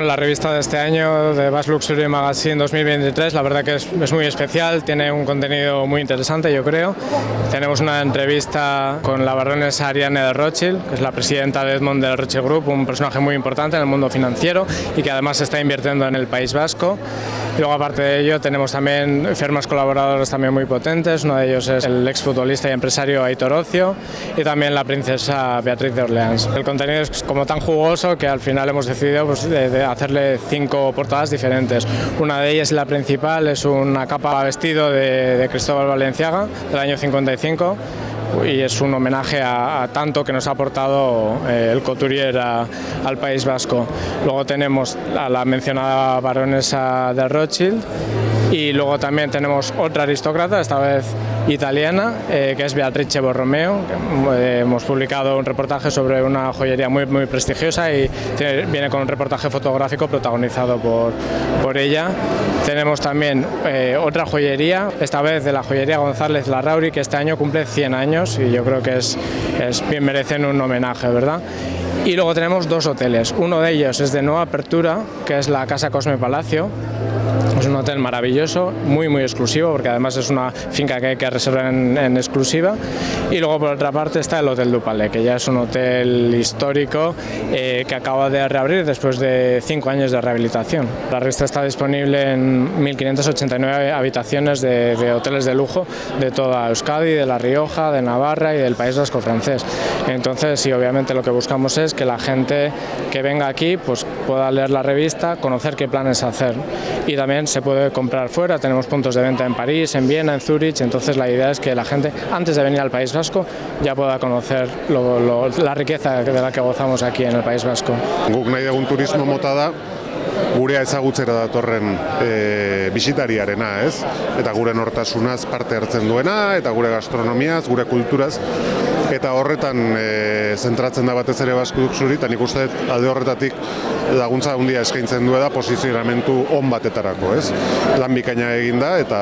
La revista de este año, de Bass Luxury Magazine 2023, la verdad que es muy especial, tiene un contenido muy interesante, yo creo. Tenemos una entrevista con la baronesa Ariane de Rothschild, que es la presidenta de Edmond del Rothschild Group, un personaje muy importante en el mundo financiero y que además está invirtiendo en el País Vasco. Y luego, aparte de ello, tenemos también firmas colaboradores también muy potentes. Uno de ellos es el exfutbolista y empresario Aitor Ocio y también la princesa Beatriz de Orleans. El contenido es como tan jugoso que al final hemos decidido de hacerle 5 portadas diferentes. Una de ellas, la principal, es una capa vestido de Cristóbal Balenciaga del año 55. Y es un homenaje a tanto que nos ha aportado el couturier al País Vasco. Luego tenemos a la mencionada baronesa de Rothschild y luego también tenemos otra aristócrata, esta vez italiana, que es Beatrice Borromeo. Hemos publicado un reportaje sobre una joyería muy prestigiosa y viene con un reportaje fotográfico protagonizado por ella. Tenemos también otra joyería, esta vez de la joyería González Larrauri, que este año cumple 100 años y yo creo que bien merecen un homenaje, ¿verdad? Y luego tenemos 2 hoteles, uno de ellos es de nueva apertura, que es la Casa Cosme Palacio. Es un hotel maravilloso, muy exclusivo, porque además es una finca que hay que reservar en exclusiva. Y luego, por otra parte, está el Hotel du Palais, que ya es un hotel histórico que acaba de reabrir después de 5 años de rehabilitación. La revista está disponible en 1.589 habitaciones de hoteles de lujo de toda Euskadi, de La Rioja, de Navarra y del País Vasco francés. Entonces, sí, obviamente lo que buscamos es que la gente que venga aquí pues, pueda leer la revista, conocer qué planes hacer. Y también se puede comprar fuera, tenemos puntos de venta en París, en Viena, en Zúrich, entonces la idea es que la gente antes de venir al País Vasco ya pueda conocer la riqueza de la que gozamos aquí en el País Vasco. Guk nahi dugun turismo mota da gurea ezagutzera datorren bisitariarena, ez? Eta gure nortasunaz parte hartzen duena, eta gure gastronomiaz, gure kulturaz, eta horretan zentratzen da batez ere Basque Luxury, eta nik uste alde horretatik laguntza handia eskaintzen duela posizionamentu on batetarako, ez? Lan bikaina egin da, eta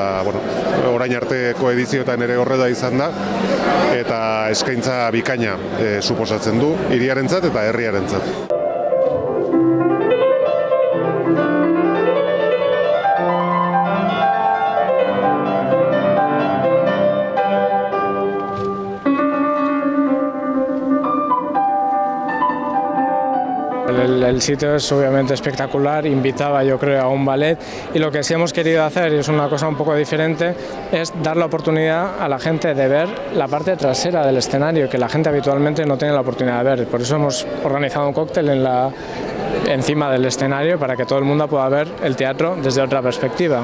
orain arteko edizioetan ere horrela izan da, eta eskaintza bikaina suposatzen du hiriarentzat eta herriarentzat. El sitio es obviamente espectacular, invitaba yo creo a un ballet y lo que sí hemos querido hacer, y es una cosa un poco diferente, es dar la oportunidad a la gente de ver la parte trasera del escenario que la gente habitualmente no tiene la oportunidad de ver. Por eso hemos organizado un cóctel encima del escenario para que todo el mundo pueda ver el teatro desde otra perspectiva.